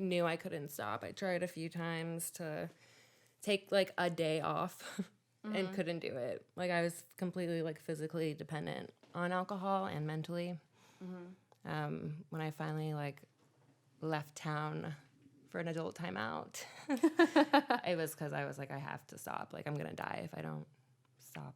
knew I couldn't stop. I tried a few times to take like a day off and couldn't do it. Like I was completely like physically dependent on alcohol and mentally. When I finally like left town for an adult timeout, it was because I was like, I have to stop. Like I'm gonna die if I don't stop.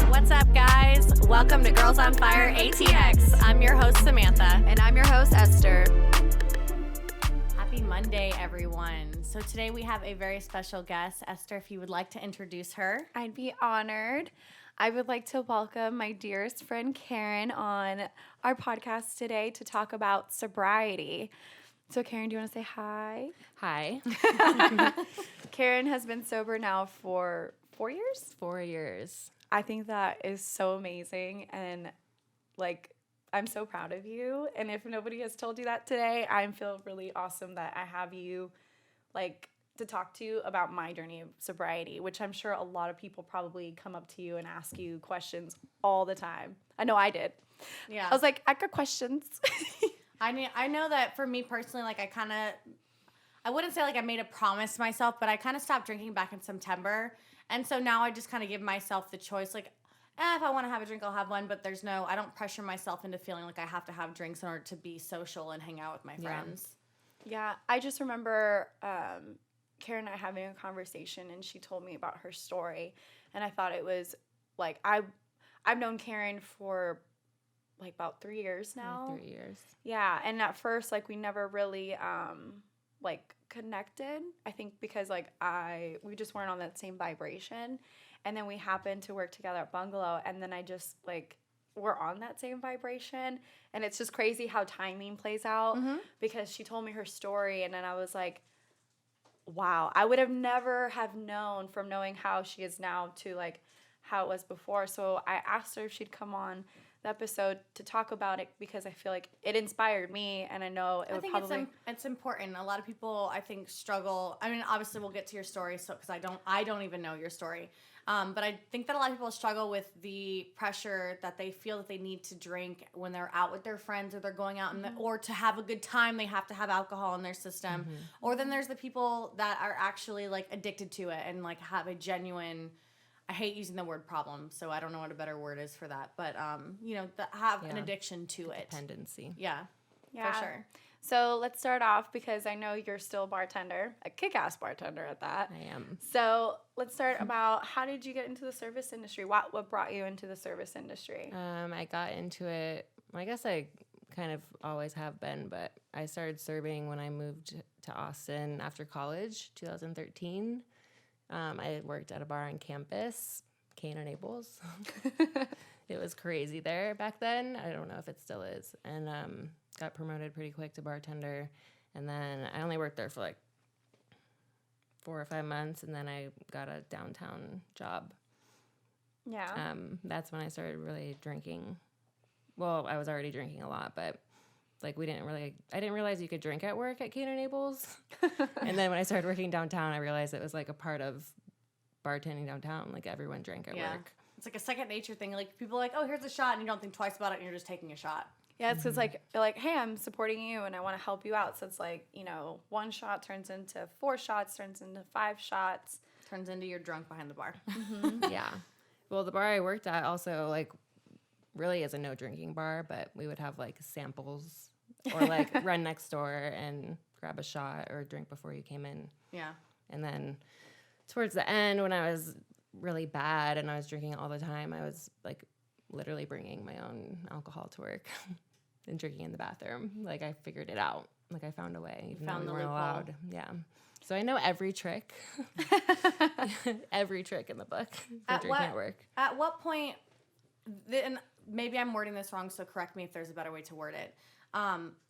What's up, guys? Welcome to Girls on Fire ATX. I'm your host, Samantha. And I'm your host, Esther. Happy Monday, everyone. So today we have a very special guest. Esther, if you would like to introduce her. I'd be honored. I would like to welcome my dearest friend, Karen, on our podcast today to talk about sobriety. So, Karen, do you want to say hi? Hi. Karen has been sober now for 4 years? 4 years. I think that is so amazing, and like I'm so proud of you. And if nobody has told you that today, I feel really awesome that I have you like to talk to about my journey of sobriety, which I'm sure a lot of people probably come up to you and ask you questions all the time. I know I did. Yeah. I was like, I got questions. I mean, I know that for me personally, like I wouldn't say like I made a promise to myself, but I kind of stopped drinking back in September. And so now I just kind of give myself the choice, like, if I want to have a drink, I'll have one. But I don't pressure myself into feeling like I have to have drinks in order to be social and hang out with my friends. Yeah, I just remember Karen and I having a conversation, and she told me about her story. And I thought it was, like, I've known Karen for, like, about 3 years now. Like 3 years. Yeah, and at first, like, we never really, like, connected. I think because, like, we just weren't on that same vibration. And then we happened to work together at Bungalow, and then I just, like, we're on that same vibration. And it's just crazy how timing plays out because she told me her story, and then I was like, wow, I would have never have known from knowing how she is now to, like, how it was before. So I asked her if she'd come on the episode to talk about it because I feel like it inspired me, and I know it would probably... it's important. A lot of people, I think, struggle. I mean, obviously, we'll get to your story, so because I don't even know your story. But I think that a lot of people struggle with the pressure that they feel that they need to drink when they're out with their friends or they're going out or to have a good time, they have to have alcohol in their system. Or then there's the people that are actually like addicted to it and like have a genuine, I hate using the word problem, so I don't know what a better word is for that, but that have an addiction to it. Dependency. Yeah, for sure. So let's start off because I know you're still a bartender, a kick-ass bartender at that. I am. So let's start about how did you get into the service industry? What brought you into the service industry? I got into it, I guess I kind of always have been, but I started serving when I moved to Austin after college, 2013. I worked at a bar on campus, Kane and Abel's. It was crazy there back then. I don't know if it still is. And got promoted pretty quick to bartender. And then I only worked there for like 4 or 5 months, and then I got a downtown job. Yeah. That's when I started really drinking. Well, I was already drinking a lot, but like I didn't realize you could drink at work at Kane and Abel's. And then when I started working downtown, I realized it was like a part of bartending downtown. Like everyone drank at work. It's like a second nature thing. Like people are like, oh, here's a shot, and you don't think twice about it, and you're just taking a shot. Yeah, it's because like they're like, hey, I'm supporting you and I want to help you out. So it's like, 1 shot turns into 4 shots, turns into 5 shots. Turns into you're drunk behind the bar. Yeah. Well, the bar I worked at also like really is a no drinking bar, but we would have like samples or like run next door and grab a shot or a drink before you came in. Yeah. And then towards the end, when I was really bad and I was drinking all the time, I was like literally bringing my own alcohol to work and drinking in the bathroom. Like I figured it out. Like I found a way, even though we weren't allowed. Yeah. So I know every trick, every trick in the book for drinking at work. At what point, and maybe I'm wording this wrong, so correct me if there's a better way to word it.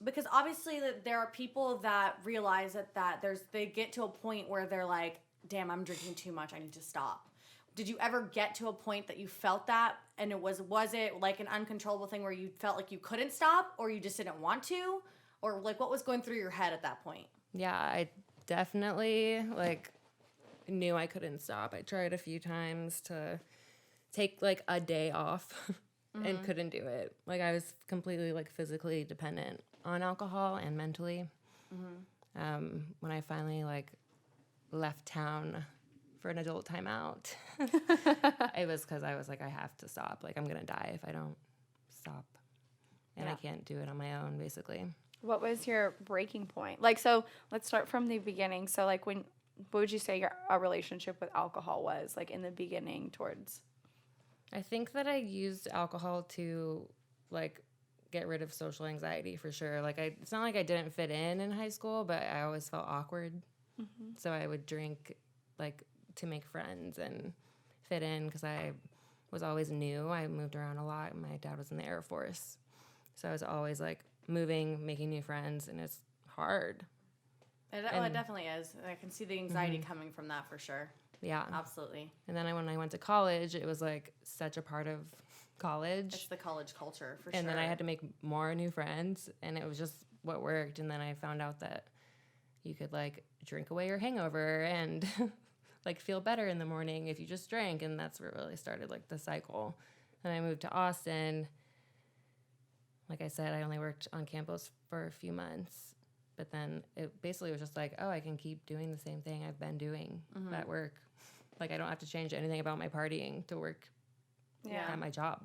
Because obviously there are people that realize that they get to a point where they're like, damn, I'm drinking too much, I need to stop. Did you ever get to a point that you felt that, and was it like an uncontrollable thing where you felt like you couldn't stop, or you just didn't want to, or like what was going through your head at that point? Yeah, I definitely like knew I couldn't stop. I tried a few times to take like a day off and couldn't do it. Like I was completely like physically dependent on alcohol and mentally. When I finally like left town for an adult timeout, it was because I was like, I have to stop. Like I'm gonna die if I don't stop, and I can't do it on my own, basically. What was your breaking point? Like, so let's start from the beginning. So like what would you say your relationship with alcohol was like in the beginning towards? I think that I used alcohol to like get rid of social anxiety for sure. Like it's not like I didn't fit in high school, but I always felt awkward. So I would drink like to make friends and fit in because I was always new. I moved around a lot. My dad was in the Air Force. So I was always like moving, making new friends, and it's hard. It definitely is. I can see the anxiety coming from that for sure. Yeah. Absolutely. And then when I went to college, it was like such a part of college. It's the college culture for sure. And then I had to make more new friends, and it was just what worked. And then I found out that you could like drink away your hangover and like feel better in the morning if you just drank. And that's what really started like the cycle. And I moved to Austin. Like I said, I only worked on campus for a few months, but then it basically was just like, oh, I can keep doing the same thing I've been doing at work. Like I don't have to change anything about my partying to work at my job.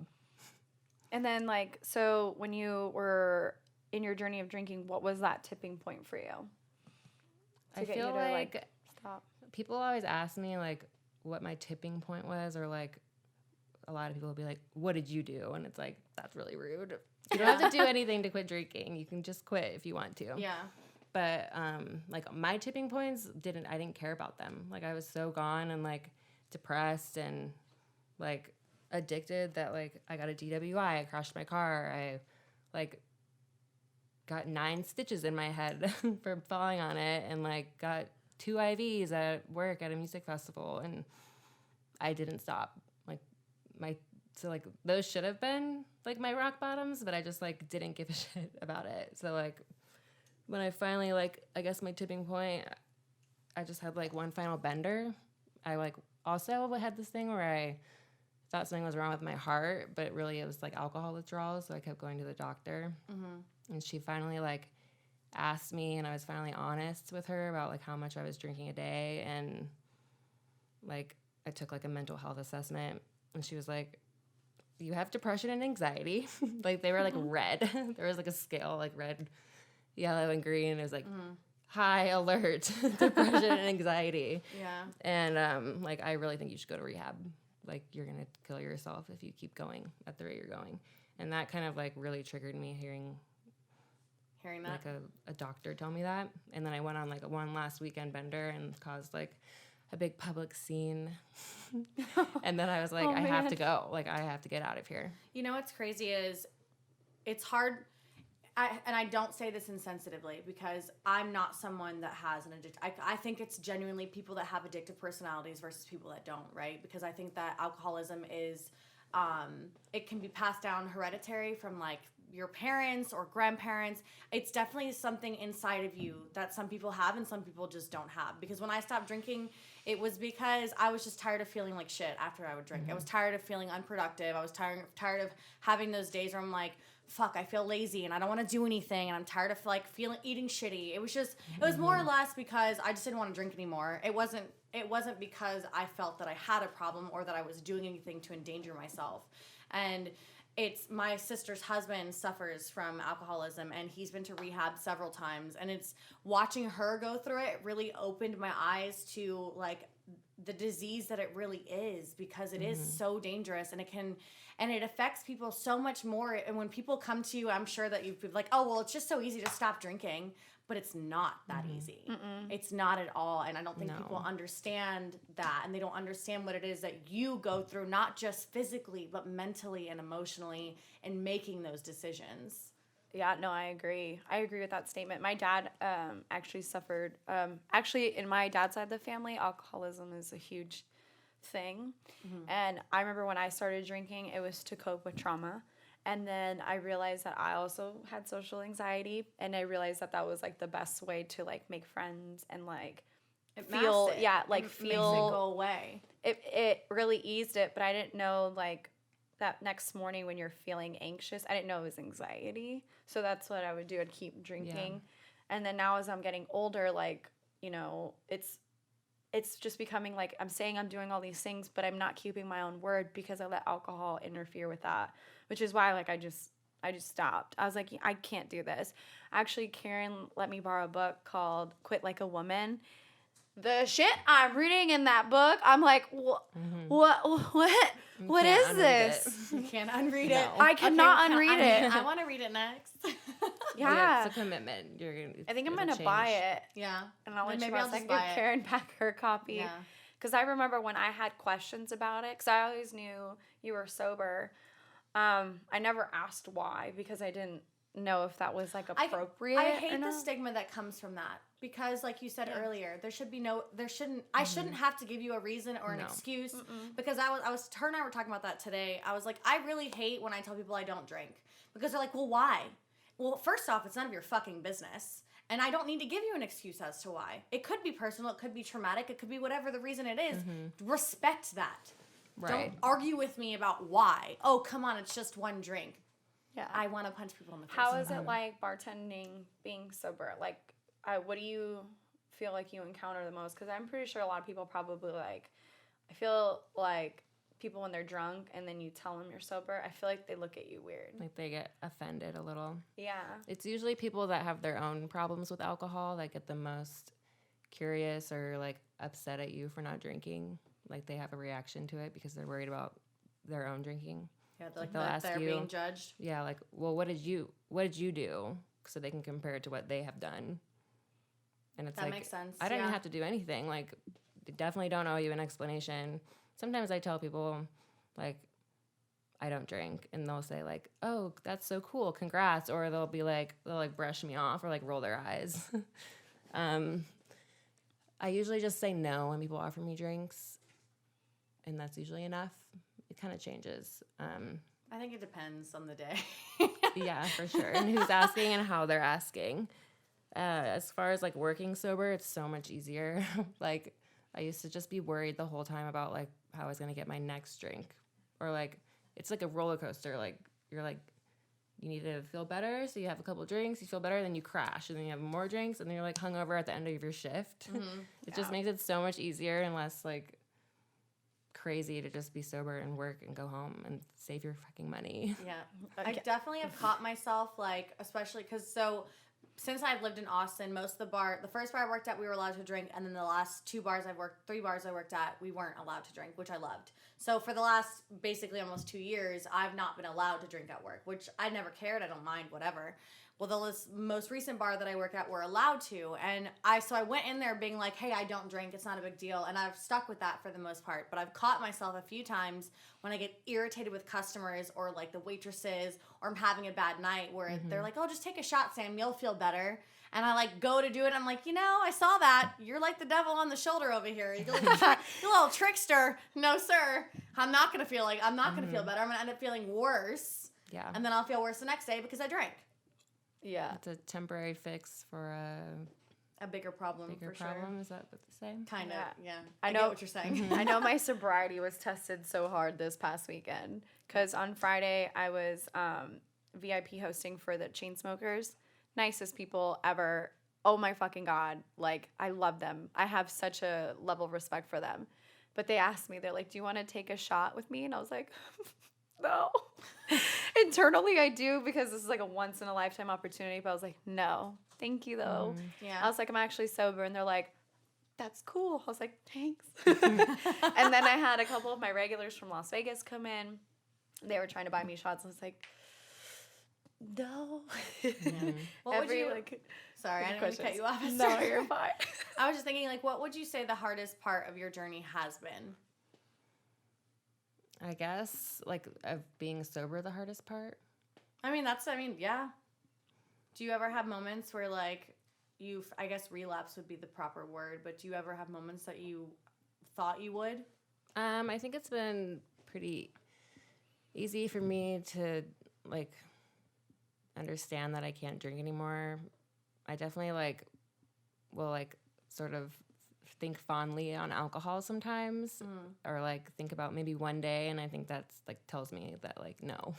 And then like, so when you were in your journey of drinking, what was that tipping point for you? I feel like stop. People always ask me like what my tipping point was, or like a lot of people will be like, what did you do? And it's like, that's really rude. You don't have to do anything to quit drinking. You can just quit if you want to. Yeah. But like my tipping points I didn't care about them. Like I was so gone and like depressed and like addicted that like I got a DWI. I crashed my car. I like got 9 stitches in my head for falling on it, and like got 2 IVs at work at a music festival, and I didn't stop. So like those should have been like my rock bottoms, but I just like didn't give a shit about it. So like when I finally like, I guess my tipping point, I just had like one final bender. I like also had this thing where I thought something was wrong with my heart, but really it was like alcohol withdrawal. So I kept going to the doctor, and she finally like asked me, and I was finally honest with her about like how much I was drinking a day. And like I took like a mental health assessment, and she was like, you have depression and anxiety. Like they were like red. There was like a scale, like red, yellow, and green. It was like high alert, depression and anxiety. Yeah. And like I really think you should go to rehab. Like you're gonna kill yourself if you keep going at the rate you're going. And that kind of like really triggered me hearing that, like a doctor tell me that. And then I went on like one last weekend bender and caused like a big public scene. And then I was like, I have to go. Like, I have to get out of here. You know what's crazy is it's hard. And I don't say this insensitively because I'm not someone that has an addiction. I think it's genuinely people that have addictive personalities versus people that don't, right? Because I think that alcoholism is, it can be passed down hereditary from like your parents or grandparents. It's definitely something inside of you that some people have and some people just don't have. Because when I stopped drinking, it was because I was just tired of feeling like shit after I would drink. I was tired of feeling unproductive. I was tired of having those days where I'm like, fuck, I feel lazy and I don't want to do anything, and I'm tired of like eating shitty. It was just, it was more or less because I just didn't want to drink anymore. It wasn't because I felt that I had a problem or that I was doing anything to endanger myself. And it's my sister's husband suffers from alcoholism, and he's been to rehab several times, and it's watching her go through it really opened my eyes to like the disease that it really is, because it is so dangerous, and it affects people so much more. And when people come to you, I'm sure that you've been like, oh, well, it's just so easy to stop drinking. But it's not that easy. It's not at all. And I don't think people understand that. And they don't understand what it is that you go through, not just physically, but mentally and emotionally in making those decisions. Yeah, no, I agree. I agree with that statement. My dad actually suffered, in my dad's side of the family, alcoholism is a huge thing. And I remember when I started drinking, it was to cope with trauma. And then I realized that I also had social anxiety, and I realized that that was like the best way to like make friends and like feel, masks it. yeah, like Makes it feel go away. It really eased it, but I didn't know like that next morning when you're feeling anxious, I didn't know it was anxiety. So that's what I would do. I'd keep drinking. Yeah. And then now as I'm getting older, like, you know, it's just becoming like I'm saying I'm doing all these things, but I'm not keeping my own word because I let alcohol interfere with that, which is why like I just stopped. I was like, I can't do this. Actually, Karen let me borrow a book called Quit Like a Woman. The shit I'm reading in that book, I'm like, what is this? You can't unread No. it. I cannot unread it. I want to read it next. Yeah. It's a commitment. I think I'm it'll gonna change. buy it, Yeah. and I'll let Maybe you know. I'll I just can buy give it. Karen back her copy. Yeah. Because I remember when I had questions about it, because I always knew you were sober. I never asked why because I didn't know if that was like appropriate. I or hate the not. stigma that comes from that because, like you said earlier, I shouldn't have to give you a reason or an excuse because her and I were talking about that today. I was like, I really hate when I tell people I don't drink because they're like, well, why? Well, first off, it's none of your fucking business. And I don't need to give you an excuse as to why. It could be personal. It could be traumatic. It could be whatever the reason it is. Respect that. Right. Don't argue with me about why. Oh, come on. It's just one drink. Yeah. I want to punch people in the face. How is it like bartending, being sober? Like, what do you feel like you encounter the most? Because I'm pretty sure a lot of people probably like, I feel like people when they're drunk and then you tell them you're sober, I feel like they look at you weird. Like they get offended a little. Yeah. It's usually people that have their own problems with alcohol that get the most curious or like upset at you for not drinking. Like they have a reaction to it because they're worried about their own drinking. Yeah, Like they'll ask they're being judged. Yeah, like, well, what did you do? So they can compare it to what they have done. And it's That like, makes sense. I don't even have to do anything. Like, definitely don't owe you an explanation. Sometimes I tell people, like, I don't drink, and they'll say like, "Oh, that's so cool, congrats," or they'll brush me off or like roll their eyes. I usually just say no when people offer me drinks, and that's usually enough. It kind of changes. I think it depends on the day. Yeah, for sure, and who's asking and how they're asking. As far as like working sober, it's so much easier. Like, I used to just be worried the whole time about like how I was gonna get my next drink, or like it's like a roller coaster. Like you're like, you need to feel better, so you have a couple drinks, you feel better, then you crash, and then you have more drinks, and then you're like hungover at the end of your shift. It just makes it so much easier and less like crazy to just be sober and work and go home and save your fucking money. Yeah. I definitely have caught myself, like, especially because since I've lived in Austin, the first bar I worked at, we were allowed to drink, and then the last 3 bars I worked at, we weren't allowed to drink, which I loved. So for the last basically almost 2 years, I've not been allowed to drink at work, which I never cared. I don't mind, whatever. Well, the most recent bar that I work at, we're allowed to, and I went in there being like, hey, I don't drink, it's not a big deal, and I've stuck with that for the most part, but I've caught myself a few times when I get irritated with customers or like the waitresses, or I'm having a bad night where they're like, oh, just take a shot, Sam, you'll feel better, and I like go to do it, I'm like, I saw that, you're like the devil on the shoulder over here, you're like you little trickster. No, sir, I'm not gonna feel better, I'm gonna end up feeling worse, Yeah. and then I'll feel worse the next day because I drank. Yeah. It's a temporary fix for A bigger problem, bigger for problem. sure. Is that what they say? Kind of, Yeah. yeah. I I know know what you're saying. I know my sobriety was tested so hard this past weekend because on Friday I was VIP hosting for the Chainsmokers. Nicest people ever. Oh my fucking God. Like, I love them. I have such a level of respect for them. But they asked me, they're like, do you want to take a shot with me? And I was like, no. Internally, I do because this is like a once in a lifetime opportunity. But I was like, no, thank you though. Yeah. I was like, I'm actually sober, and they're like, that's cool. I was like, thanks. And then I had a couple of my regulars from Las Vegas come in. They were trying to buy me shots. I was like, no. What would you? Sorry, I didn't mean to cut you off. No, you're fine. I was just thinking, like, what would you say the hardest part of your journey has been? I guess like of being sober, the hardest part. Yeah. Do you ever have moments where like I guess relapse would be the proper word, but do you ever have moments that you thought you would? I think it's been pretty easy for me to like understand that I can't drink anymore. I definitely will sort of think fondly on alcohol sometimes, or like think about maybe one day, and I think that's like tells me that like no,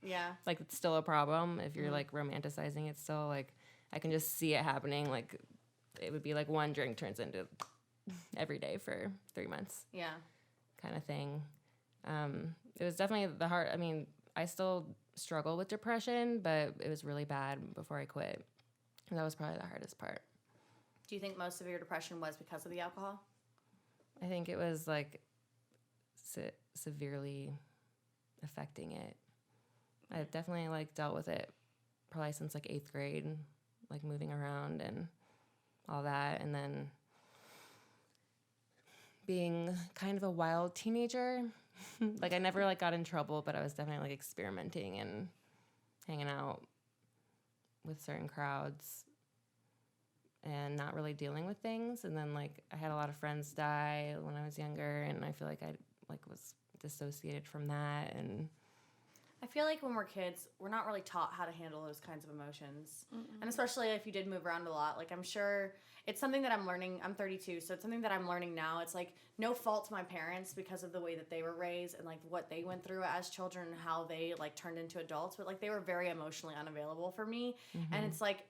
Yeah. like it's still a problem if you're like romanticizing it still. Like I can just see it happening. Like it would be like one drink turns into every day for 3 months. Yeah. Kind of thing. It was definitely the hard. I mean, I still struggle with depression, but it was really bad before I quit. That was probably the hardest part. Do you think most of your depression was because of the alcohol? I think it was like severely affecting it. I've definitely like dealt with it probably since like 8th grade, like moving around and all that, and then being kind of a wild teenager. Like I never like got in trouble, but I was definitely like experimenting and hanging out with certain crowds and not really dealing with things. And then like I had a lot of friends die when I was younger, and I feel like I like was dissociated from that. And I feel like when we're kids, we're not really taught how to handle those kinds of emotions. And especially if you did move around a lot. Like, I'm sure it's something that I'm learning. I'm 32, so it's something that I'm learning now. It's, like, no fault to my parents because of the way that they were raised and, like, what they went through as children and how they, like, turned into adults. But, like, they were very emotionally unavailable for me. And it's like,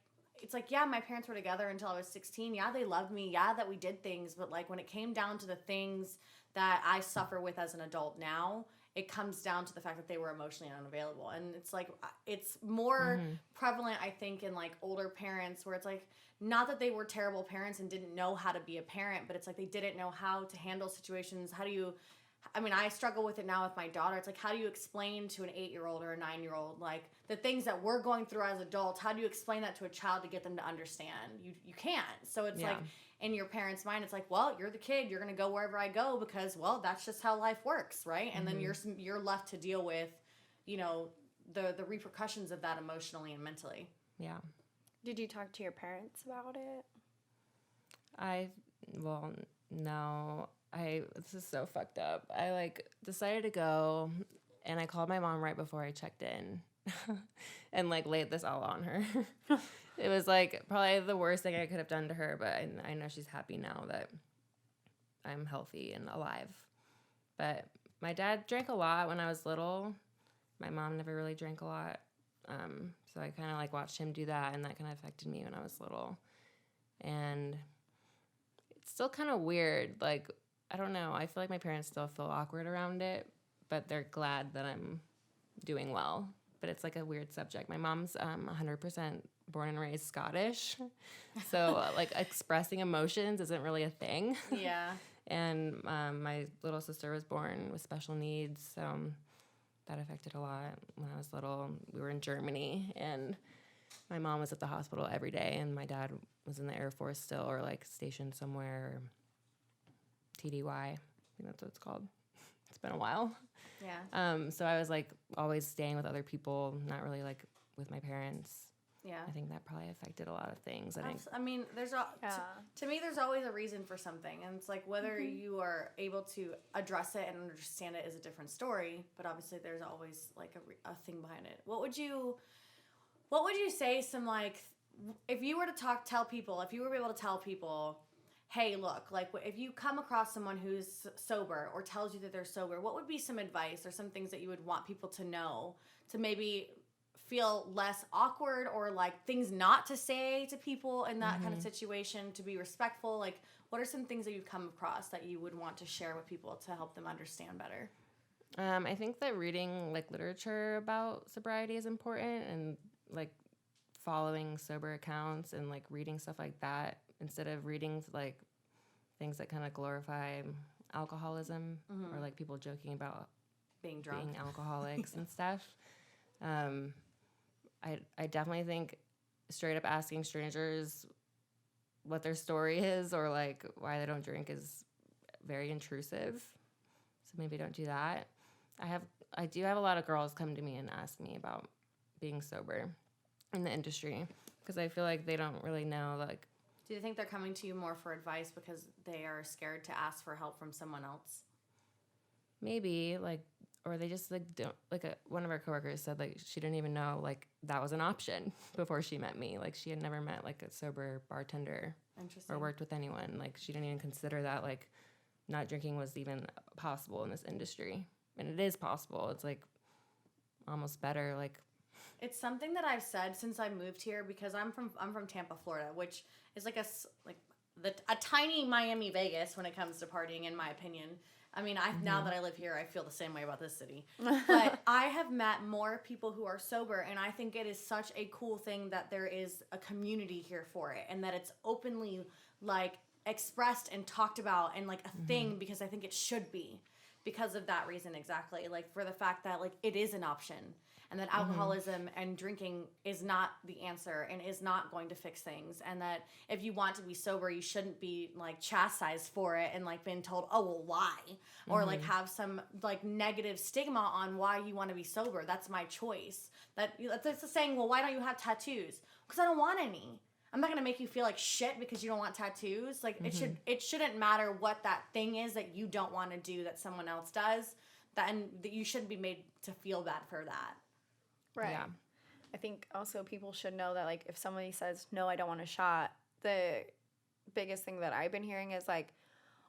yeah, my parents were together until I was 16. Yeah, they loved me. Yeah, that we did things. But, like, when it came down to the things that I suffer with as an adult now, it comes down to the fact that they were emotionally unavailable. And it's like, it's more prevalent, I think, in like older parents where it's like, not that they were terrible parents and didn't know how to be a parent, but it's like they didn't know how to handle situations. I struggle with it now with my daughter. It's like, how do you explain to an 8-year-old or a 9-year-old, like the things that we're going through as adults? How do you explain that to a child to get them to understand? You can't. So it's like, in your parents' mind, it's like, well, you're the kid. You're going to go wherever I go because, well, that's just how life works, right? And then you're left to deal with, you know, the repercussions of that emotionally and mentally. Yeah. Did you talk to your parents about it? No. This is so fucked up. I like decided to go, and I called my mom right before I checked in and like laid this all on her. It was like probably the worst thing I could have done to her, but I know she's happy now that I'm healthy and alive. But my dad drank a lot when I was little. My mom never really drank a lot. So I kind of like watched him do that, and that kind of affected me when I was little. And it's still kind of weird. Like, I don't know. I feel like my parents still feel awkward around it, but they're glad that I'm doing well. But it's like a weird subject. My mom's 100% born and raised Scottish. So like expressing emotions isn't really a thing. Yeah. And my little sister was born with special needs. So that affected a lot when I was little. We were in Germany, and my mom was at the hospital every day, and my dad was in the Air Force still, or like stationed somewhere. TDY, I think that's what it's called. It's been a while. Yeah. So I was like always staying with other people, not really like with my parents. Yeah. I think that probably affected a lot of things. I mean, to me, there's always a reason for something. And it's like whether you are able to address it and understand it is a different story. But obviously there's always like a thing behind it. What would you say if you were to tell people, if you were able to tell people, hey, look, like if you come across someone who's sober or tells you that they're sober, what would be some advice or some things that you would want people to know to maybe feel less awkward, or like things not to say to people in that kind of situation, to be respectful? Like, what are some things that you've come across that you would want to share with people to help them understand better? I think that reading like literature about sobriety is important, and like following sober accounts and like reading stuff like that instead of reading like things that kind of glorify alcoholism or like people joking about being drunk, being alcoholics and stuff. I definitely think straight up asking strangers what their story is or like why they don't drink is very intrusive. So maybe don't do that. I do have a lot of girls come to me and ask me about being sober in the industry because I feel like they don't really know. Like, do you think they're coming to you more for advice because they are scared to ask for help from someone else? Maybe like, or they just like don't like. One of our coworkers said like she didn't even know like that was an option before she met me. Like she had never met like a sober bartender Interesting. or worked with anyone. Like, she didn't even consider that, like, not drinking was even possible in this industry. And it is possible. It's, like, almost better. Like, it's something that I've said since I moved here, because I'm from Tampa, Florida, which is like a tiny Miami, Vegas when it comes to partying, in my opinion. I mean, now that I live here, I feel the same way about this city. But I have met more people who are sober, and I think it is such a cool thing that there is a community here for it, and that it's openly, like, expressed and talked about and, like, a thing, because I think it should be, because of that reason exactly. Like, for the fact that, like, it is an option, and that alcoholism and drinking is not the answer and is not going to fix things, and that if you want to be sober, you shouldn't be, like, chastised for it and, like, being told, oh, well, why? Or, like, have some, like, negative stigma on why you want to be sober. That's my choice. That's the saying, well, why don't you have tattoos? Because I don't want any. I'm not going to make you feel like shit because you don't want tattoos. Like, it shouldn't matter what that thing is that you don't want to do that someone else does, and that you shouldn't be made to feel bad for that. Right. Yeah. I think also people should know that, like, if somebody says, no, I don't want a shot, the biggest thing that I've been hearing is, like,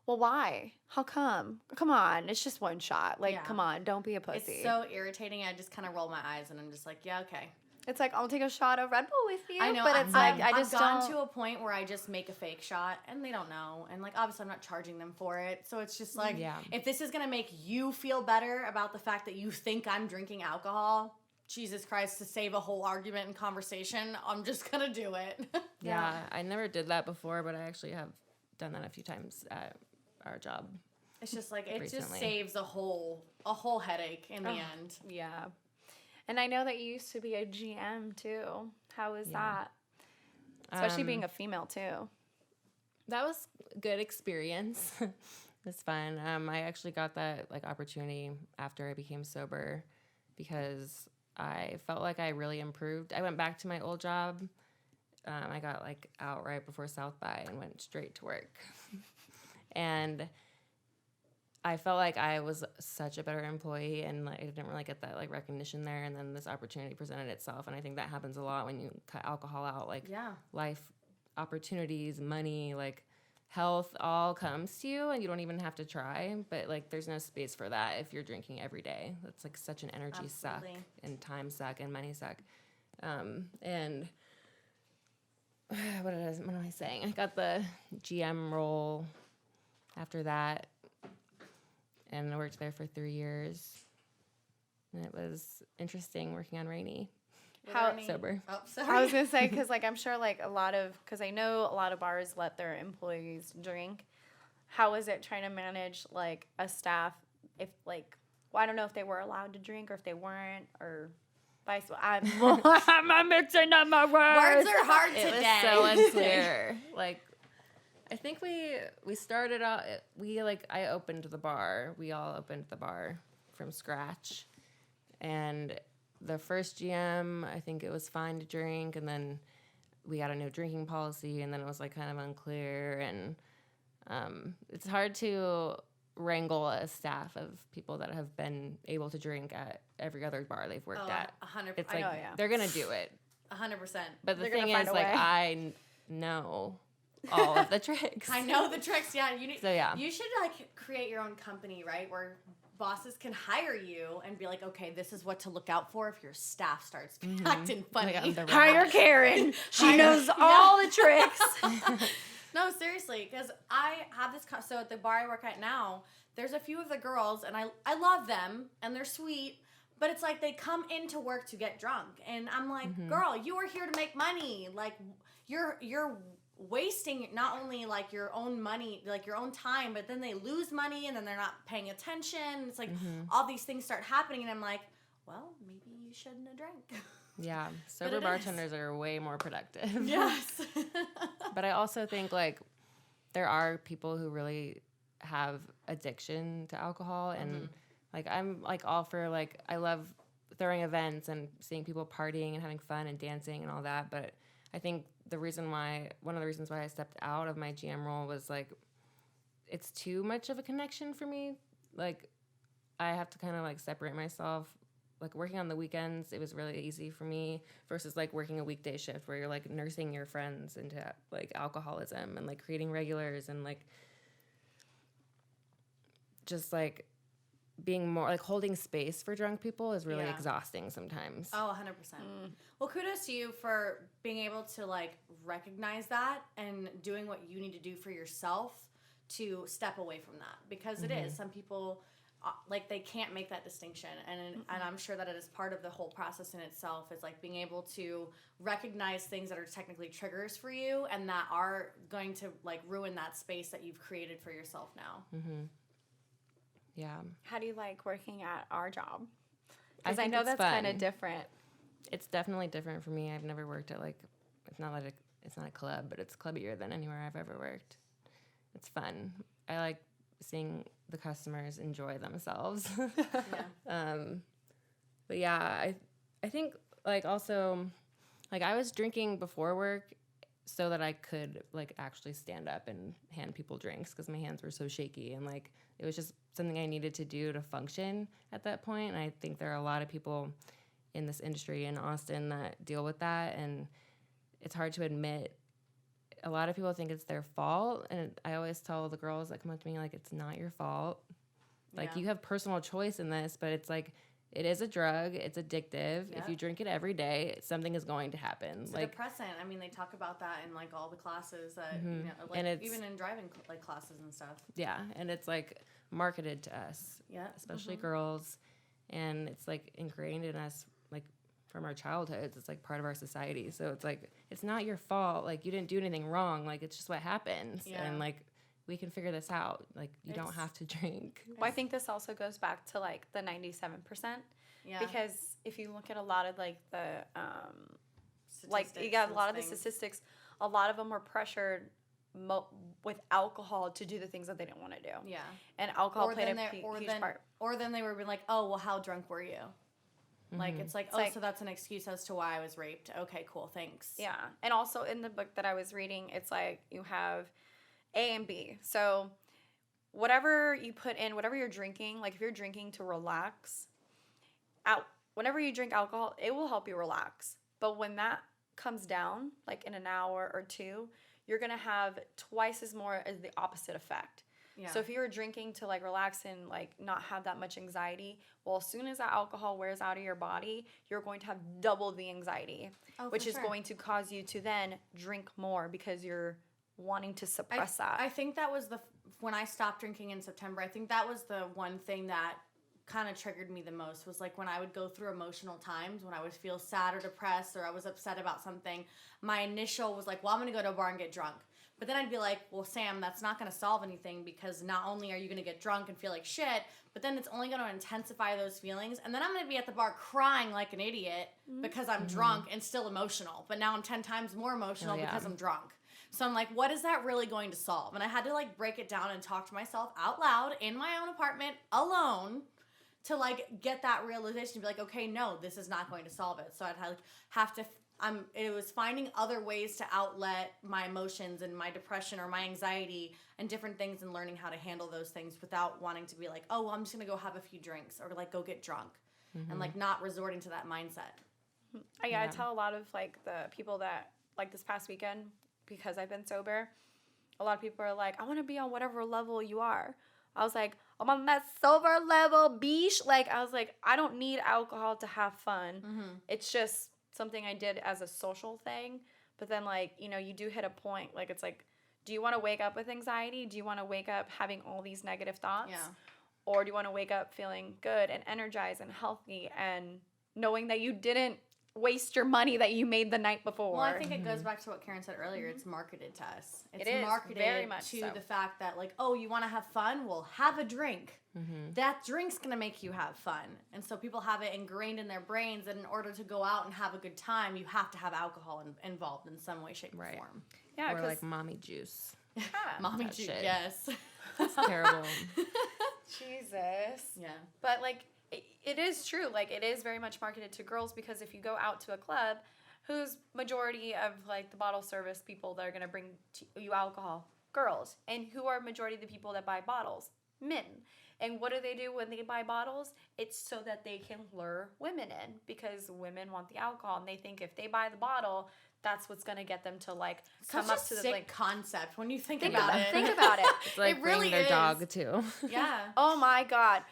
well, why? How come? Come on. It's just one shot. Like, come on. Don't be a pussy. It's so irritating. I just kind of roll my eyes, and I'm just like, yeah, okay. It's like, I'll take a shot of Red Bull with you. I know, but it's like, I just I've gone don't. to a point where I just make a fake shot, and they don't know. And, like, obviously I'm not charging them for it. So it's just like, if this is going to make you feel better about the fact that you think I'm drinking alcohol, Jesus Christ, to save a whole argument and conversation, I'm just going to do it. Yeah, I never did that before, but I actually have done that a few times at our job. It's just like, it recently. just saves a whole headache in the end. Yeah. And I know that you used to be a GM too. How was that? Especially being a female too. That was a good experience. It was fun. I actually got that, like, opportunity after I became sober, because I felt like I really improved. I went back to my old job. I got, like, out right before South by and went straight to work. And I felt like I was such a better employee, and, like, I didn't really get that, like, recognition there. And then this opportunity presented itself, and I think that happens a lot when you cut alcohol out. Like, life opportunities, money, like, health all comes to you, and you don't even have to try. But, like, there's no space for that if you're drinking every day. That's, like, such an energy suck and time suck and money suck. And what am I saying? I got the GM role after that, and I worked there for 3 years. And it was interesting working on Rainy. How sober? Oh, sorry. I was gonna say, because, like, I'm sure, like, because I know a lot of bars let their employees drink. How is it trying to manage, like, a staff if, like, well, I don't know if they were allowed to drink or if they weren't, or vice versa. I'm mixing up my words. Words are hard It today. was so unclear. Like, I think we started out. I opened the bar. We all opened the bar from scratch, and the first GM, I think it was fine to drink, and then we got a new drinking policy, and then it was, like, kind of unclear, and it's hard to wrangle a staff of people that have been able to drink at every other bar they've worked at. 100%. It's like, they're gonna do it. 100%. But the They're thing gonna find is, a like, way. I know all of the tricks. I know the tricks. Yeah, You should, like, create your own company, right? Where bosses can hire you and be like, okay, this is what to look out for if your staff starts acting funny. Hire Karen. She knows all the tricks. No, seriously, because I have this. So at the bar I work at now, there's a few of the girls, and I love them, and they're sweet. But it's like they come into work to get drunk, and I'm like, girl, you are here to make money. Like, you're wasting not only, like, your own money, like, your own time, but then they lose money, and then they're not paying attention. It's like all these things start happening, and I'm like, well, maybe you shouldn't have drank. Yeah, sober bartenders are way more productive. Yes. But I also think, like, there are people who really have addiction to alcohol, and like, I'm, like, all for, like, I love throwing events and seeing people partying and having fun and dancing and all that, but I think one of the reasons why I stepped out of my GM role was, like, it's too much of a connection for me. Like, I have to kind of, like, separate myself like working on the weekends, it was really easy for me versus like working a weekday shift where you're like nursing your friends into like alcoholism and like creating regulars and like just like being more like holding space for drunk people is really exhausting sometimes. Oh, 100%. Well, kudos to you for being able to like recognize that and doing what you need to do for yourself to step away from that, because it is, some people like they can't make that distinction, and I'm sure that it is part of the whole process in itself, is like being able to recognize things that are technically triggers for you and that are going to like ruin that space that you've created for yourself now. Yeah. How do you like working at our job? Because I know that's kind of different. It's definitely different for me. I've never worked at like, it's not a club, but it's clubbier than anywhere I've ever worked. It's fun. I like seeing the customers enjoy themselves. But yeah, I think like also like I was drinking before work so that I could like actually stand up and hand people drinks because my hands were so shaky, and like it was just something I needed to do to function at that point. And I think there are a lot of people in this industry in Austin that deal with that, and it's hard to admit. A lot of people think it's their fault, and I always tell the girls that come up to me like, it's not your fault. Like you have personal choice in this, but it's like it is a drug. It's addictive. If you drink it every day, something is going to happen. It's like a depressant. I mean, they talk about that in like all the classes that you know, like and even in driving like classes and stuff. Yeah, and it's like marketed to us, especially girls, and it's like ingrained in us like from our childhoods. It's like part of our society. So it's like it's not your fault. Like you didn't do anything wrong. Like it's just what happens, and like we can figure this out. Like you don't have to drink. Well, I think this also goes back to like the 97%. Yeah. Because if you look at a lot of like the like you got a lot of the statistics, a lot of them were pressured with alcohol to do the things that they didn't want to do. Yeah. And alcohol played a huge part. Or then they were being like, "Oh, well, how drunk were you?" Like it's like, so that's an excuse as to why I was raped. Okay, cool, thanks. Yeah. And also in the book that I was reading, it's like you have A and B. So whatever you put in, whatever you're drinking, like if you're drinking to relax, whenever you drink alcohol, it will help you relax. But when that comes down, like in an hour or two, you're going to have twice as more as the opposite effect. Yeah. So if you were drinking to like relax and like not have that much anxiety, well, as soon as that alcohol wears out of your body, you're going to have double the anxiety, which is going to cause you to then drink more because you're wanting to suppress that. I think that was when I stopped drinking in September, I think that was the one thing that kind of triggered me the most, was like when I would go through emotional times, when I would feel sad or depressed or I was upset about something, my initial was like, well, I'm going to go to a bar and get drunk. But then I'd be like, well, Sam, that's not going to solve anything, because not only are you going to get drunk and feel like shit, but then it's only going to intensify those feelings. And then I'm going to be at the bar crying like an idiot because I'm drunk and still emotional. But now I'm 10 times more emotional because I'm drunk. So I'm like, what is that really going to solve? And I had to like break it down and talk to myself out loud in my own apartment alone to like get that realization, to be like, okay, no, this is not going to solve it. So I'd have to it was finding other ways to outlet my emotions and my depression or my anxiety and different things, and learning how to handle those things without wanting to be like, oh, well, I'm just going to go have a few drinks or like go get drunk, and like not resorting to that mindset. I tell a lot of like the people that like this past weekend, because I've been sober, a lot of people are like, I want to be on whatever level you are. I was like, I'm on that sober level, beesh. Like, I was like, I don't need alcohol to have fun. It's just something I did as a social thing. But then, like, you know, you do hit a point. Like, it's like, do you want to wake up with anxiety? Do you want to wake up having all these negative thoughts? Yeah. Or do you want to wake up feeling good and energized and healthy and knowing that you didn't waste your money that you made the night before? Well, I think it goes back to what Karen said earlier. It's marketed to us. It's marketed very much to the fact that, like, oh, you want to have fun? Well, have a drink. That drink's going to make you have fun. And so people have it ingrained in their brains that in order to go out and have a good time, you have to have alcohol involved in some way, shape, or form. Yeah, or like mommy juice. Mommy juice, shit. yes. That's terrible. Jesus. Yeah. But, like, it is true. Like, it is very much marketed to girls, because if you go out to a club, who's majority of, like, the bottle service people that are going to bring you alcohol? Girls. And who are majority of the people that buy bottles? Men. And what do they do when they buy bottles? It's so that they can lure women in, because women want the alcohol and they think if they buy the bottle, that's what's going to get them to like come Such up to a the sick like concept when you think about it. Think about it. It's like It really bring their is. dog too. Yeah. Oh my God.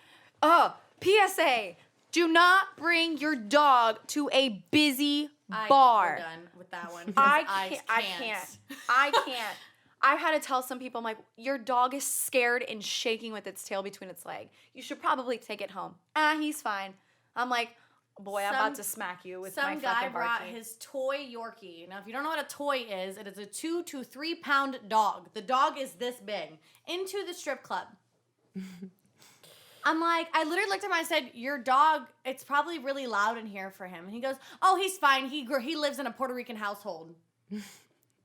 Oh, PSA. Do not bring your dog to a busy bar. We're done with that one. I can't. I've had to tell some people, I'm like, your dog is scared and shaking with its tail between its leg. You should probably take it home. He's fine. I'm like, boy, I'm about to smack you with my fucking Some guy brought barking. his toy Yorkie. Now, if you don't know what a toy is, it is a 2 to 3 pound dog. The dog is this big. Into the strip club. I'm like, I literally looked at him and I said, your dog, it's probably really loud in here for him. And he goes, oh, he's fine. He lives in a Puerto Rican household. What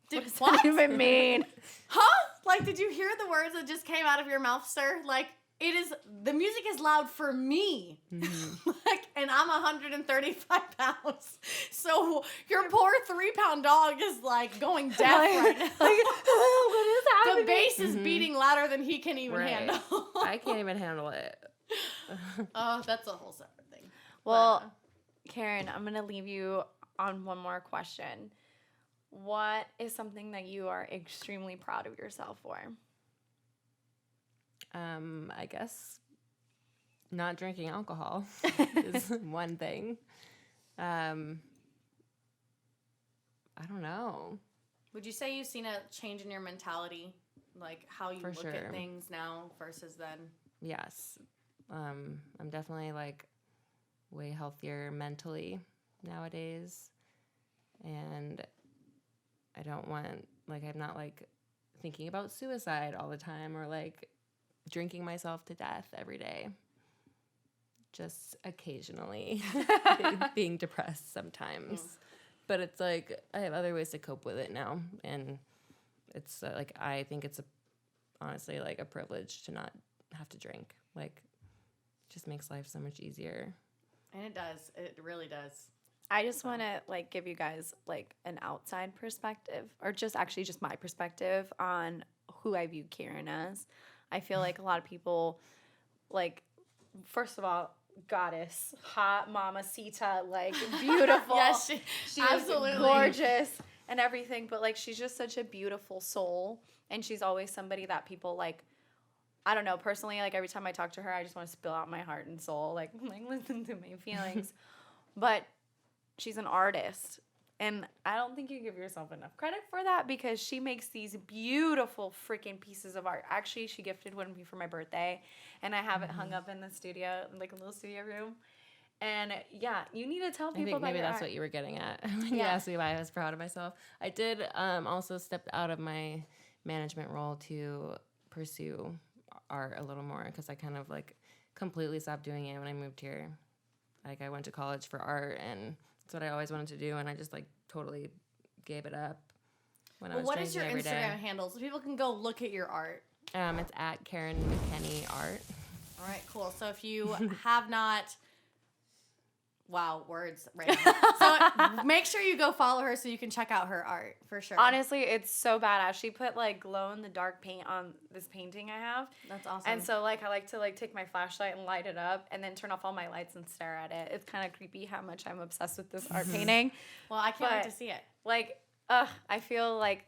does that even mean? Huh? Like, did you hear the words that just came out of your mouth, sir? Like, the music is loud for me. Mm-hmm. Like, and I'm 135 pounds. So your poor 3-pound dog is like going deaf right now. Like, what is happening? The bass is beating louder than he can even Right. handle. I can't even handle it. Oh, that's a whole separate thing. Well, Karen, I'm going to leave you on one more question. What is something that you are extremely proud of yourself for? I guess not drinking alcohol is one thing. I don't know. Would you say you've seen a change in your mentality? Like how you For look sure. at things now versus then? Yes. I'm definitely like way healthier mentally nowadays. And I don't want, like, I'm not like thinking about suicide all the time or like drinking myself to death every day. Just occasionally being depressed sometimes. But it's like I have other ways to cope with it now. And it's like I think it's honestly like a privilege to not have to drink. Like, it just makes life so much easier. And it does. It really does. I just want to like give you guys like an outside perspective, or just actually just my perspective on who I view Karen as. I feel like a lot of people, like, first of all, goddess, hot mamacita, like beautiful. Yes, she's absolutely gorgeous and everything, but like she's just such a beautiful soul, and she's always somebody that people like. I don't know, personally, like every time I talk to her, I just want to spill out my heart and soul, like listen to my feelings. But she's an artist, and I don't think you give yourself enough credit for that, because she makes these beautiful freaking pieces of art. Actually, she gifted one me for my birthday, and I have it hung up in the studio, like a little studio room. And yeah, you need to tell I people think about maybe your that's art. what you were getting at when you asked me why I was proud of myself. I did also step out of my management role to pursue art a little more, because I kind of like completely stopped doing it when I moved here. Like, I went to college for art, and that's what I always wanted to do, and I just like totally gave it up when I was what is your drinking every Instagram day. handle so people can go look at your art? It's at Karen Mckenney Art. All right, cool. So if you have not, wow, words right now. So make sure you go follow her so you can check out her art for sure. Honestly, it's so badass. She put like glow-in-the-dark paint on this painting I have. That's awesome. And so like I like to like take my flashlight and light it up and then turn off all my lights and stare at it. It's kind of creepy how much I'm obsessed with this art painting. well, I can't wait but- to see it. Like, I feel like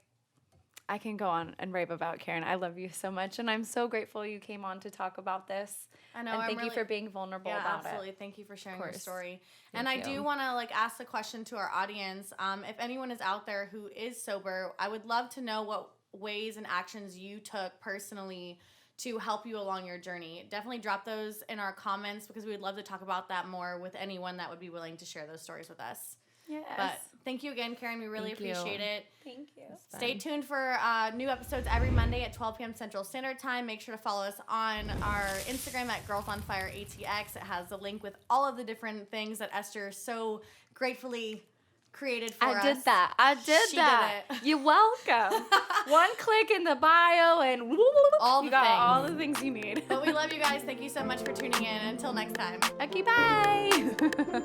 I can go on and rave about Karen. I love you so much, and I'm so grateful you came on to talk about this. I know. And I'm thank you really- for being vulnerable Yeah, about absolutely. it. Thank you for sharing your course. story. Thank and I you. do want to like ask the question to our audience. If anyone is out there who is sober, I would love to know what ways and actions you took personally to help you along your journey. Definitely drop those in our comments, because we would love to talk about that more with anyone that would be willing to share those stories with us. Yes. But thank you again, Karen. We really Thank you. appreciate it. Thank you. Stay tuned for new episodes every Monday at 12 p.m. Central Standard Time. Make sure to follow us on our Instagram at Girlsonfireatx. It has a link with all of the different things that Esther so gratefully created for us. I did that. She did it. You're welcome. One click in the bio and All you the got things. all the things you need. But we love you guys. Thank you so much for tuning in. Until next time. Okay, bye.